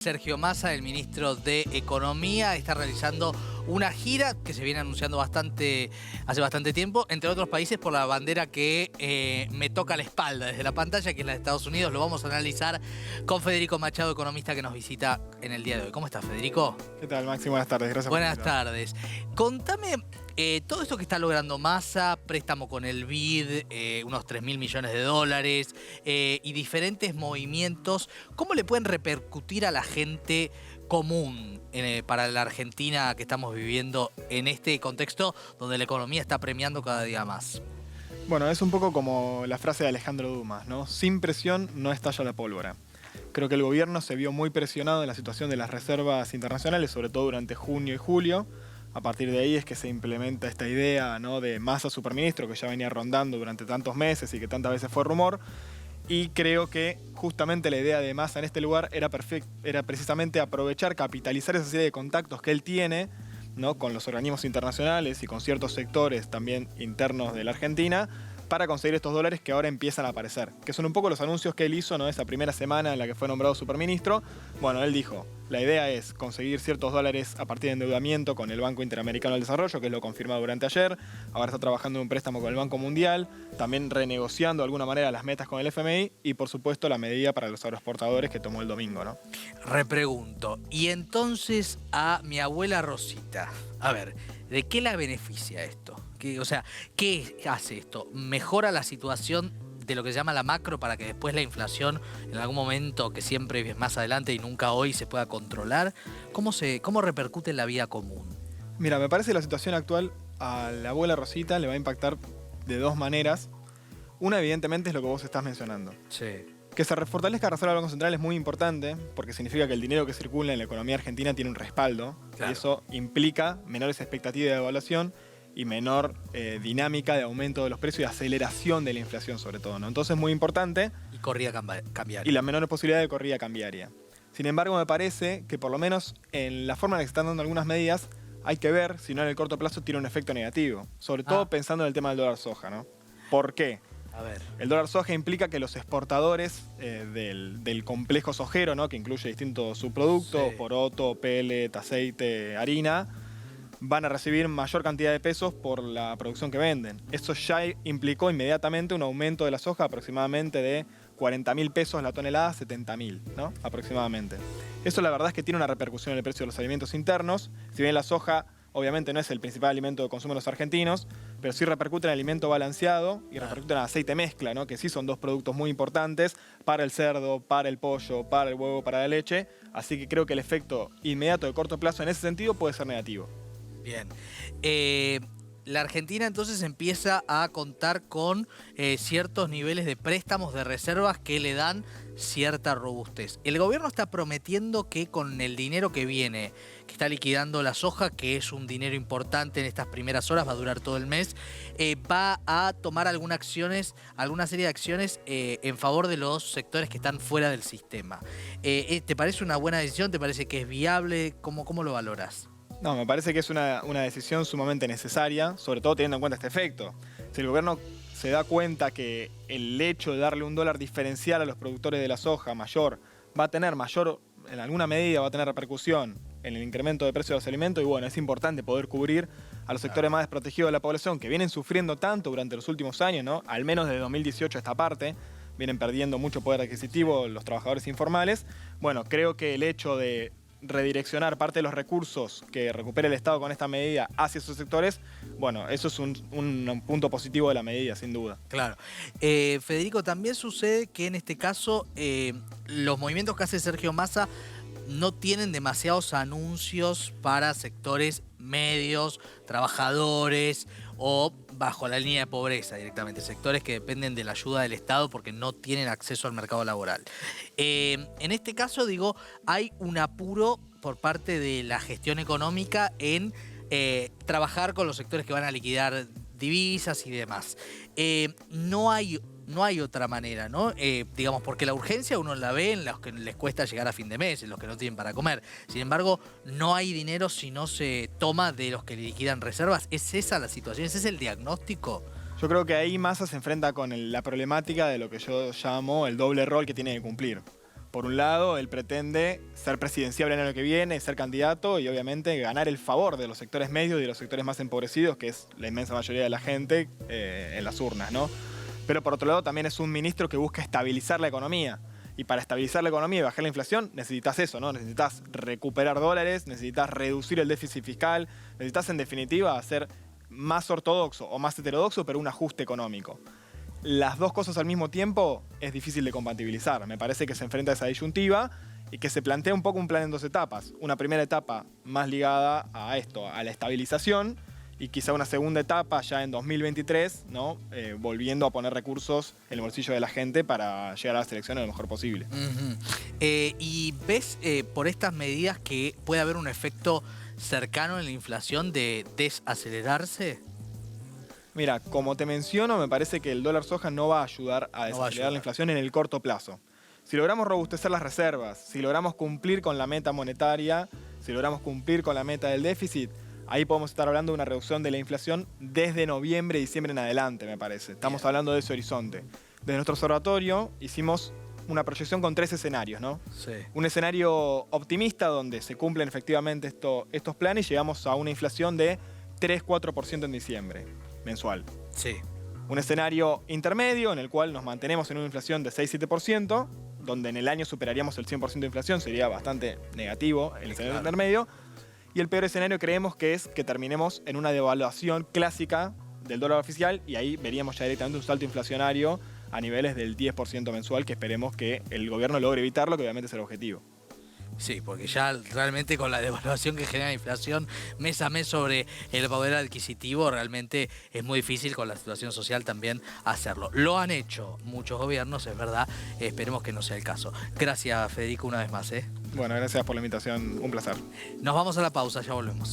Sergio Massa, el ministro de Economía, está realizando una gira que se viene anunciando hace bastante tiempo, entre otros países por la bandera que me toca la espalda desde la pantalla, que es la de Estados Unidos. Lo vamos a analizar con Federico Machado, economista que nos visita en el día de hoy. ¿Cómo estás, Federico? ¿Qué tal, Maxi? Buenas tardes. Gracias Buenas por invitarme. tardes. Contame todo esto que está logrando Massa, préstamo con el BID, unos 3.000 millones de dólares y diferentes movimientos. ¿Cómo le pueden repercutir a la gente común para la Argentina que estamos viviendo en este contexto donde la economía está premiando cada día más? Bueno, es un poco como la frase de Alejandro Dumas, ¿no? Sin presión no estalla la pólvora. Creo que el gobierno se vio muy presionado en la situación de las reservas internacionales, sobre todo durante junio y julio. A partir de ahí es que se implementa esta idea, ¿no?, de Massa superministro, que ya venía rondando durante tantos meses y que tantas veces fue rumor. Y creo que justamente la idea de Massa en este lugar era precisamente aprovechar, capitalizar esa serie de contactos que él tiene, ¿no?, con los organismos internacionales y con ciertos sectores también internos de la Argentina, para conseguir estos dólares que ahora empiezan a aparecer. Que son un poco los anuncios que él hizo, ¿no?, esa primera semana en la que fue nombrado superministro. Bueno, él dijo, la idea es conseguir ciertos dólares a partir de endeudamiento con el Banco Interamericano del Desarrollo, que es lo confirmado durante ayer. Ahora está trabajando en un préstamo con el Banco Mundial, también renegociando de alguna manera las metas con el FMI y, por supuesto, la medida para los agroexportadores que tomó el domingo, ¿no? Repregunto, y entonces a mi abuela Rosita, a ver, ¿de qué la beneficia esto? ¿Qué hace esto? ¿Mejora la situación de lo que se llama la macro para que después la inflación en algún momento, que siempre es más adelante y nunca hoy, se pueda controlar? ¿Cómo repercute en la vida común? Mira, me parece que la situación actual a la abuela Rosita le va a impactar de dos maneras. Una, evidentemente, es lo que vos estás mencionando. Sí. Que se fortalezca la reserva del Banco Central es muy importante porque significa que el dinero que circula en la economía argentina tiene un respaldo. Claro. Y eso implica menores expectativas de devaluación y menor dinámica de aumento de los precios y aceleración de la inflación, sobre todo, ¿no? Entonces es muy importante. Y corrida cambiaria. Y la menor posibilidad de corrida cambiaria. Sin embargo, me parece que por lo menos en la forma en la que se están dando algunas medidas hay que ver si no en el corto plazo tiene un efecto negativo. Sobre todo pensando en el tema del dólar soja, ¿no? ¿Por qué? A ver. El dólar soja implica que los exportadores del complejo sojero, ¿no?, que incluye distintos subproductos, Sí. poroto, pellet, aceite, harina, van a recibir mayor cantidad de pesos por la producción que venden. Eso ya implicó inmediatamente un aumento de la soja aproximadamente de 40.000 pesos la tonelada, 70.000, ¿no?, aproximadamente. Eso la verdad es que tiene una repercusión en el precio de los alimentos internos. Si bien la soja obviamente no es el principal alimento de consumo de los argentinos, pero sí repercute en alimento balanceado y repercute en aceite mezcla, ¿no?, que sí son dos productos muy importantes para el cerdo, para el pollo, para el huevo, para la leche. Así que creo que el efecto inmediato de corto plazo en ese sentido puede ser negativo. Bien. La Argentina entonces empieza a contar con ciertos niveles de préstamos de reservas que le dan cierta robustez. El gobierno está prometiendo que con el dinero que viene, que está liquidando la soja, que es un dinero importante en estas primeras horas, va a durar todo el mes, va a tomar alguna serie de acciones en favor de los sectores que están fuera del sistema. ¿Te parece una buena decisión? ¿Te parece que es viable? ¿Cómo lo valoras? No, me parece que es una decisión sumamente necesaria, sobre todo teniendo en cuenta este efecto. Si el gobierno se da cuenta que el hecho de darle un dólar diferencial a los productores de la soja mayor, en alguna medida va a tener repercusión en el incremento de precios de los alimentos, y bueno, es importante poder cubrir a los sectores más desprotegidos de la población que vienen sufriendo tanto durante los últimos años, ¿no?, al menos desde 2018 a esta parte, vienen perdiendo mucho poder adquisitivo los trabajadores informales. Bueno, creo que el hecho de redireccionar parte de los recursos que recupere el Estado con esta medida hacia esos sectores, bueno, eso es un punto positivo de la medida, sin duda. Claro. Federico, también sucede que en este caso los movimientos que hace Sergio Massa no tienen demasiados anuncios para sectores medios, trabajadores o bajo la línea de pobreza directamente, sectores que dependen de la ayuda del Estado porque no tienen acceso al mercado laboral. En este caso, digo, hay un apuro por parte de la gestión económica en trabajar con los sectores que van a liquidar divisas y demás. No hay otra manera, ¿no? Digamos, porque la urgencia uno la ve en los que les cuesta llegar a fin de mes, en los que no tienen para comer. Sin embargo, no hay dinero si no se toma de los que liquidan reservas. ¿Es esa la situación? ¿Ese es el diagnóstico? Yo creo que ahí Massa se enfrenta con la problemática de lo que yo llamo el doble rol que tiene que cumplir. Por un lado, él pretende ser presidenciable el año que viene, ser candidato y obviamente ganar el favor de los sectores medios y de los sectores más empobrecidos, que es la inmensa mayoría de la gente, en las urnas, ¿no? Pero por otro lado, también es un ministro que busca estabilizar la economía. Y para estabilizar la economía y bajar la inflación, necesitas eso, ¿no? Necesitas recuperar dólares, necesitas reducir el déficit fiscal, necesitas, en definitiva, hacer más ortodoxo o más heterodoxo, pero un ajuste económico. Las dos cosas al mismo tiempo es difícil de compatibilizar. Me parece que se enfrenta a esa disyuntiva y que se plantea un poco un plan en dos etapas. Una primera etapa más ligada a esto, a la estabilización, y quizá una segunda etapa ya en 2023, ¿no? Volviendo a poner recursos en el bolsillo de la gente para llegar a las elecciones lo mejor posible. ¿Y ves por estas medidas que puede haber un efecto cercano en la inflación de desacelerarse? Mira, como te menciono, me parece que el dólar soja no va a ayudar a desacelerar la inflación en el corto plazo. Si logramos robustecer las reservas, si logramos cumplir con la meta monetaria, si logramos cumplir con la meta del déficit, ahí podemos estar hablando de una reducción de la inflación desde noviembre, diciembre en adelante, me parece. Estamos hablando de ese horizonte. Desde nuestro observatorio hicimos una proyección con 3 escenarios, ¿no? Sí. Un escenario optimista donde se cumplen efectivamente estos planes y llegamos a una inflación de 3-4% en diciembre, mensual. Sí. Un escenario intermedio en el cual nos mantenemos en una inflación de 6-7%, donde en el año superaríamos el 100% de inflación, sería bastante negativo el escenario intermedio. Y el peor escenario creemos que es que terminemos en una devaluación clásica del dólar oficial y ahí veríamos ya directamente un salto inflacionario a niveles del 10% mensual, que esperemos que el gobierno logre evitarlo, que obviamente es el objetivo. Sí, porque ya realmente con la devaluación que genera la inflación mes a mes sobre el poder adquisitivo, realmente es muy difícil con la situación social también hacerlo. Lo han hecho muchos gobiernos, es verdad, esperemos que no sea el caso. Gracias, Federico, una vez más. Bueno, gracias por la invitación, un placer. Nos vamos a la pausa, ya volvemos.